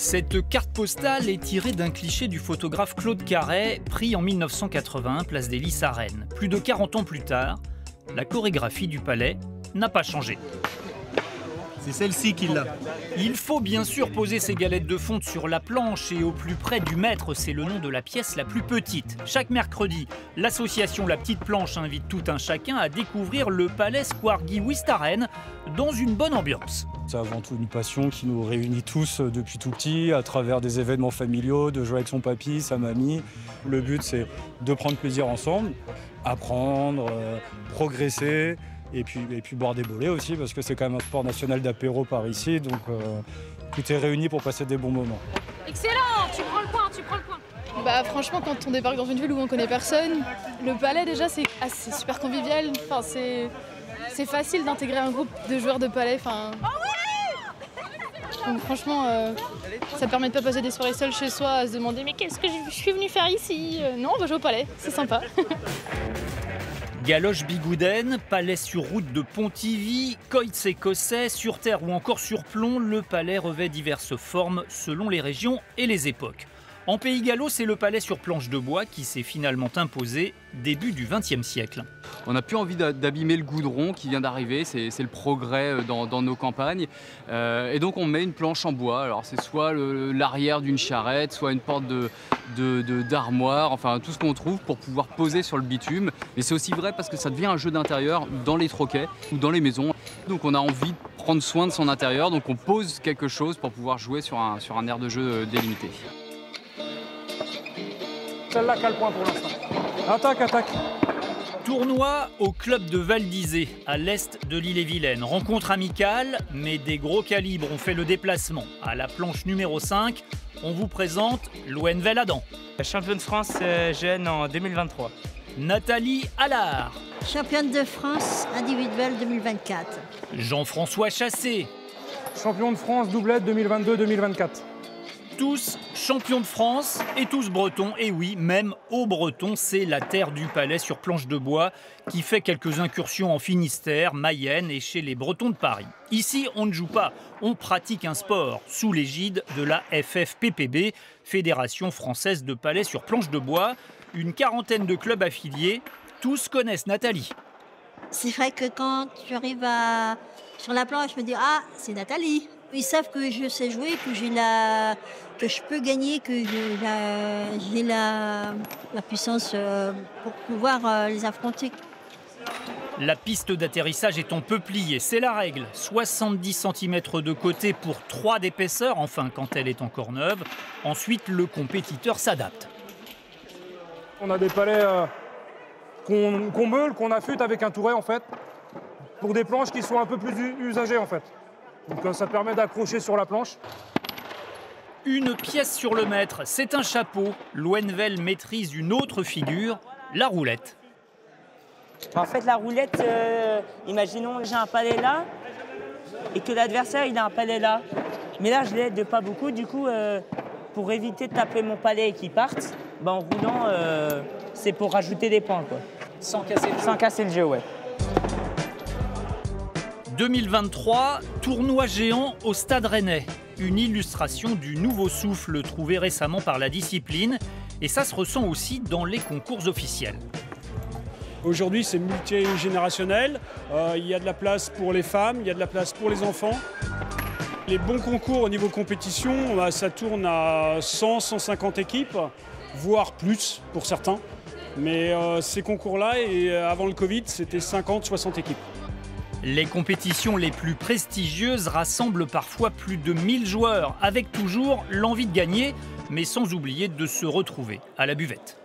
Cette carte postale est tirée d'un cliché du photographe Claude Carret, pris en 1981, place des Lys à Rennes. Plus de 40 ans plus tard, la chorégraphie du palais n'a pas changé. C'est celle-ci qui l'a. Il faut bien sûr poser ses galettes de fonte sur la planche et au plus près du maître, c'est le nom de la pièce la plus petite. Chaque mercredi, l'association La Petite Planche invite tout un chacun à découvrir le palais Square Guy Wist à Rennes dans une bonne ambiance. C'est avant tout une passion qui nous réunit tous depuis tout petit, à travers des événements familiaux, de jouer avec son papy, sa mamie. Le but, c'est de prendre plaisir ensemble, apprendre, progresser. Et puis boire des bolets aussi, parce que c'est quand même un sport national d'apéro par ici, donc tout est réuni pour passer des bons moments. Excellent, tu prends le point, tu prends le point. Bah franchement, quand on débarque dans une ville où on connaît personne, le palais déjà c'est super convivial, enfin, c'est facile d'intégrer un groupe de joueurs de palais. Donc franchement, ça permet de pas passer des soirées seules chez soi à se demander mais qu'est-ce que je suis venu faire ici? Non, on va jouer au palais, c'est sympa. Galoche Bigouden, palais sur route de Pontivy, Coïtz écossais, sur terre ou encore sur plomb, le palais revêt diverses formes selon les régions et les époques. En Pays Gallo, c'est le palais sur planche de bois qui s'est finalement imposé début du XXe siècle. On n'a plus envie d'abîmer le goudron qui vient d'arriver, c'est le progrès dans nos campagnes. Et donc on met une planche en bois. Alors c'est soit l'arrière d'une charrette, soit une porte d'armoire, enfin tout ce qu'on trouve pour pouvoir poser sur le bitume. Et c'est aussi vrai parce que ça devient un jeu d'intérieur dans les troquets ou dans les maisons. Donc on a envie de prendre soin de son intérieur, donc on pose quelque chose pour pouvoir jouer sur un aire de jeu délimité. Celle-là qui a le point pour l'instant. Attaque, attaque. Tournoi au club de Val d'Isée, à l'est de l'Ille-et-Vilaine. Rencontre amicale, mais des gros calibres ont fait le déplacement. À la planche numéro 5, on vous présente Loenvel Adam. Championne de France jeune en 2023. Nathalie Allard. Championne de France individuelle 2024. Jean-François Chassé. Champion de France doublette 2022-2024. Tous champions de France et tous bretons. Et oui, même au Breton, c'est la terre du palais sur planche de bois qui fait quelques incursions en Finistère, Mayenne et chez les Bretons de Paris. Ici, on ne joue pas, on pratique un sport sous l'égide de la FFPPB, Fédération française de palais sur planche de bois. Une quarantaine de clubs affiliés, tous connaissent Nathalie. C'est vrai que quand tu arrives sur la planche, je me dis « Ah, c'est Nathalie ». Ils savent que je sais jouer, que je peux gagner, que j'ai la puissance pour pouvoir les affronter. La piste d'atterrissage est en peuplier, c'est la règle. 70 cm de côté pour 3 d'épaisseur, enfin quand elle est encore neuve. Ensuite, le compétiteur s'adapte. On a des palais qu'on meule, qu'on affûte avec un touret en fait, pour des planches qui sont un peu plus usagées en fait. Donc ça permet d'accrocher sur la planche. Une pièce sur le mètre, c'est un chapeau. Loenvel maîtrise une autre figure, la roulette. En fait, la roulette, imaginons j'ai un palais là et que l'adversaire il a un palais là. Mais là, je l'aide pas beaucoup. Du coup, pour éviter de taper mon palais et qu'il parte, en roulant, c'est pour rajouter des points, quoi. Sans casser le jeu. Sans casser le jeu, ouais. 2023, tournoi géant au Stade Rennais. Une illustration du nouveau souffle trouvé récemment par la discipline. Et ça se ressent aussi dans les concours officiels. Aujourd'hui, c'est multigénérationnel. Il y a de la place pour les femmes, il y a de la place pour les enfants. Les bons concours au niveau compétition, ça tourne à 100, 150 équipes, voire plus pour certains. Mais ces concours-là, et avant le Covid, c'était 50, 60 équipes. Les compétitions les plus prestigieuses rassemblent parfois plus de 1000 joueurs, avec toujours l'envie de gagner, mais sans oublier de se retrouver à la buvette.